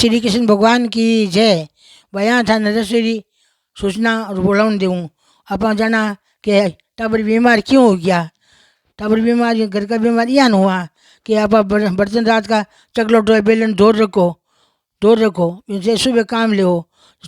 श्री कृष्ण भगवान की जय। बयां था नरसरी सूचना और बुलाऊं दूँ। आप जाना कि टाबर बीमार क्यों हो गया। टाबर बीमार घर का बीमार यहाँ न हुआ कि आप बर्तन रात का चकलो टोए बेलन ढोर रखो जे सुबह काम लो।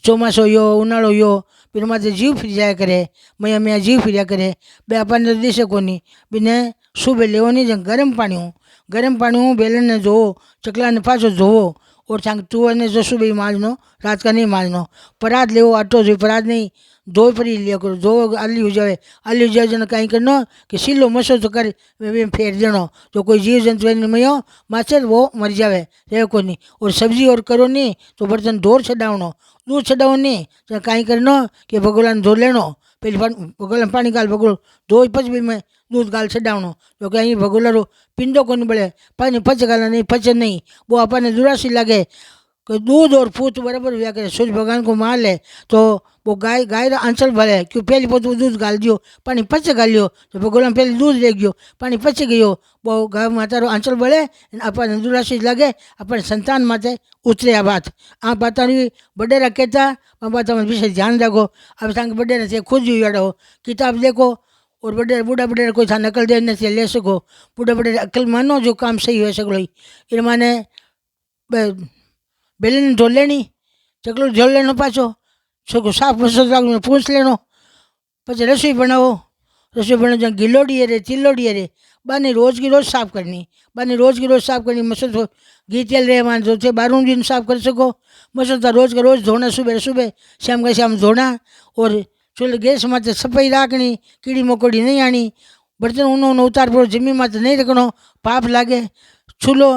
ચોમાસો યો ઉનાળો યો પેલું માથે જીવ ફરી જાય કરે મયા જીવ ફર્યા કરે બે આપણને દેશે કોની બીને સુબે લેવાની જ ગરમ પાણી બેલનને ધોવો ચકલાને પાછો ધોવો और सांग तू ने जो सुबह मांजनो रात का नहीं मांजनो। परात ले आटो जो परात नहीं दो परी लिया करो दो आली हो जाए जन कहीं करनो कि सिलो मसो तो कर फेर देनो जो कोई जीव जंतु मयो माचर वो मर जावे रे को नहीं। और सब्जी और करो नहीं तो बर्तन ढोर छडावनो दूध छडावो नहीं तो कहीं करनो कि भगोला धो लेनो पहले भगोला पानी गाल भगोल धो पच में दूध गाल छडावनो जो कहीं भगोला रो पिंडो को नहीं बड़े पानी पच गाला नहीं पचे नहीं वो अपने दुरासी लगे कि दूध और पूत बराबर हुआ करे सूर्य भगवान को मार ले तो वो गाय रा आंचल भरे क्यों पहली पोत दूध गाल दियो पानी पचे गालियो तो भगोला पहले दूध ले गयो पानी पचे गयो वो गाय माता रो आंचल भरे अपने दुरासी लगे अपने संतान माते उतरे आ बात बडेरा कहता बात विषय ध्यान रखो। अब सांग बडेरा से खुद जुड़ो किताब देखो और बूढ़ा बडेरा कोई था नकल दे नहीं ले सको बूढ़ा बडेरा अकल मानो जो काम सही हो सको इन माने बेलन धो लेनी चकलो धो लेनो पाछो सको साफ मसो पूछ लेनो पछी रसोई बनाओ जो गिलोड़ी है रे चिल्लोड़ी है रे बाने रोज की रोज साफ करनी मसो तो घी तेल रे मान जो बारूं दिन साफ कर सको मसो तो रोज का रोज धोना सुबह शाम का शाम धोना। और चूल्हे गैस माते सफाई राखनी कीड़ी मकोड़ी नहीं आनी बर्तन ऊनो उतार पड़ो जमीन माते नहीं रखनो पाप लागे। चूल्हो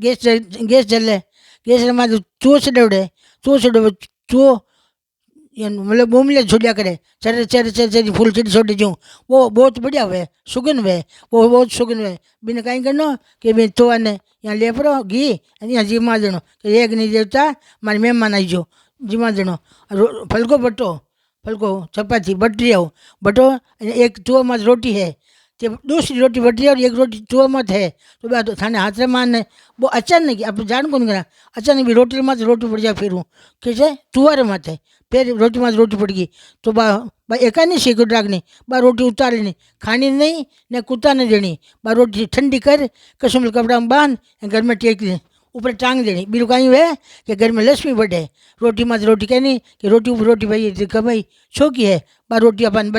गैस जले गैस माते चूहो छड़े चूहो मतलब बोमले छोड़ा करे चर फूल चिड़ी छोड़ी जो वो बहुत बढ़िया हुए सुगन हुए वो बहुत सुगन हुए बिना कहीं करनो कि भाई तो आने यहाँ ले पड़ो घी यहाँ जिमा देनो कि एक नहीं देवता मारे मेहमान आई जो जिमा देनो। फलको चपाती बटरी आओ बटो एक तुआ मत रोटी है तो दूसरी रोटी बटरी और एक रोटी तुआ मत है तो बात थाने हाथ मान वो अचानक आप जान कौन करा अचानक भी रोटी मत रोटी पड़ जाए फिर कैसे तुआरे मत है फिर रोटी मत रोटी पड़ गई तो बा एका नहीं सीक्रेट रखनी बा रोटी उतार लेनी खानी नहीं न कुत्ता नहीं देनी बा रोटी ठंडी कर कसम कपड़ा में बांध घर में टेक दे ऊपर टांग देनी बीरू कहीं हुए कि घर में लक्ष्मी बढ़े रोटी मत रोटी कहनी कि रोटी ऊपर रोटी भाई कमाई छो की है बा रोटी अपन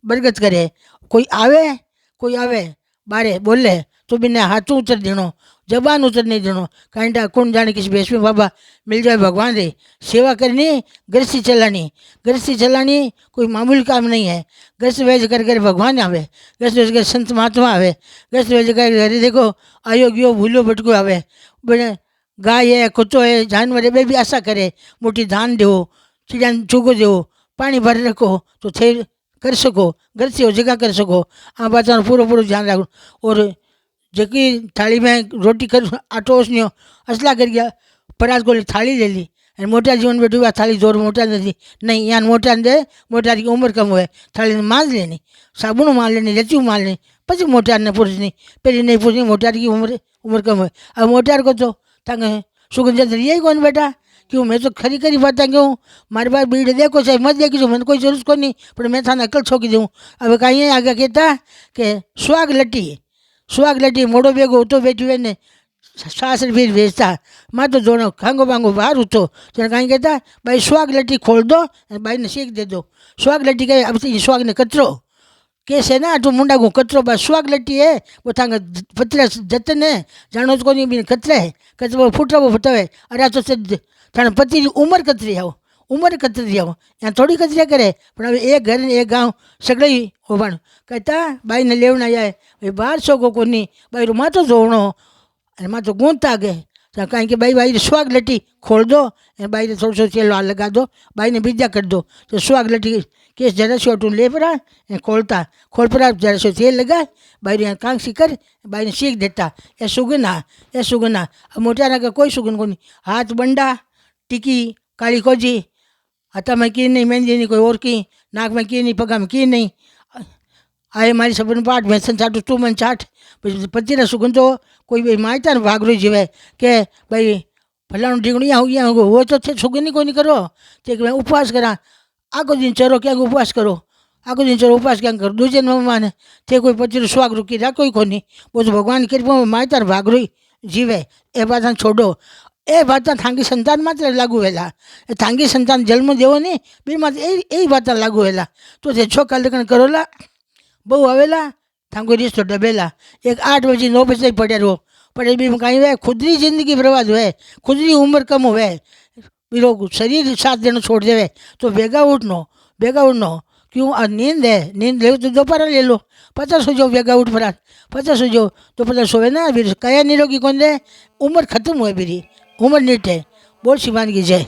बरगत करे कोई आवे बारे बोले तो बिना हाथ उतर देनो जबान उतर नहीं देनो कहीं कौन जाने किसी भेष में बाबा मिल जाए भगवान रे सेवा करनी गृहस्थी चलानी कोई मामूली काम नहीं है। गृहस्थ वेज कर भगवान आवे गृहस्थ वेज कर संत महात्मा आवे गृहस्थ वेज कर घरे देखो अयोग्यो भूलो भटको आवे बड़े गाय है कुत्तो है जानवर है वे भी आशा करे मोटी धान दो चिड़िया चूगो दो पानी भर रखो तो थे कर सको गृहस्थी हो जगह कर सको आ बात पूरो ध्यान रखो। और जकी थाली में रोटी कर आटो उसने असला कर गया परात को थाली ले ली मोटा जीवन में डूबा थाली जोर मोटा नहीं यहाँ मोटा दे मोटा की उम्र कम हुए थाली मांझ लेनी साबुन मान लेनी लच्चू मान लेनी पची मोटार ने पूछनी पहले नहीं पूछनी मोटार की उम्र कम हुए। अब मोटार को तो तंग सुगंध यही कौन बेटा क्यों मैं तो खरी बात क्यों मारे बार बीड़ देखो चाहे मत देखी जो मैंने कोई जरूरत को नहीं पर मैं थाने अकल छोकी दूँ। अब कहीं आगे कहता कि सुहाग लट्टी मोड़ो बेगो तो बेटी हुए ने सासर फिर भेजता माँ तो दोनों खांगो बांगो बाहर उठो तो कहीं कहता भाई सुहाग लट्टी खोल दो भाई ने सीख दे दो सुहाग लट्टी कहे अब सुहाग ने कचरो कैसे ना तो मुंडा को कचरो बस सुहाग लट्टी है वो थांगा पतला जतन है जानो तो नहीं कचरा है कचरो फूटा वो फटावे अरे तो थाने पति उम्र कतरी आओ यहाँ थोड़ी कचरिया करे पर अब एक घर एक गाँव सगड़े ही हो बन कहता भाई ने लेवना जाए भाई बाहर सो को नहीं भाई रो माथो धोवणो अरे माथो गूंथता गए तो कहीं कि भाई सुहाग लट्टी खोल दो भाई ने थोड़ा तेल वाल लगा दो भाई ने बीजा कर दो तो सुहाग लट्टी केस जरा से ऑटू ले पड़ा खोल पड़ा जरा से तेल लगा भाई यहाँ कांसी कर भाई ने सीख देता ये सुगना अब मोटा का कोई सुगन को नहीं हाथ बंडा टिकी काली कोजी हाथा में की नहीं मेहंदी नहीं कोई और की नाक में की नहीं पगा में की नहीं आए मारी सबन पाठ भैंसन चाटू तू मन चाट पति सुगन तो कोई भाई मायता ने भाग रही जीवे के भाई फलाणो ढींगणो यहाँ हो वो तो थे छुगनी को नहीं करो ते मैं उपवास करा आखो दिन चरो क्या उपवास करो आखो दिन चलो उपवास क्या करो दूजे माने थे कोई पचीस स्वाग रुकी रा कोई कोनी वो तो भगवान की कृपा में माय तार भाग रही जीवे ए बात छोड़ो ए बात थांगी संतान मात्र लागू वेला थांगी संतान जन्म देवो नहीं बी मात्र यही बात लागू वेला तो ते छोका लग्न करोला बहु आवेला थांगो रिश्तो डबेला एक 8 बजे 9 बजे पड़े रहो पड़े भी कहीं वे खुदरी जिंदगी बर्बाद हुए खुदरी उम्र कम हुए बीरो शरीर साथ देना छोड़ देवे तो बेगा उठनो क्यों आ नींद है नींद ले तो दोपहर ले लो 50 हो जाओ बेगा उठ पड़ा 50 हो जाओ तो 50 सोवे ना फिर कया निरोगी कौन दे उम्र खत्म हुए मेरी उम्र नीट है बोल शिवान की जय।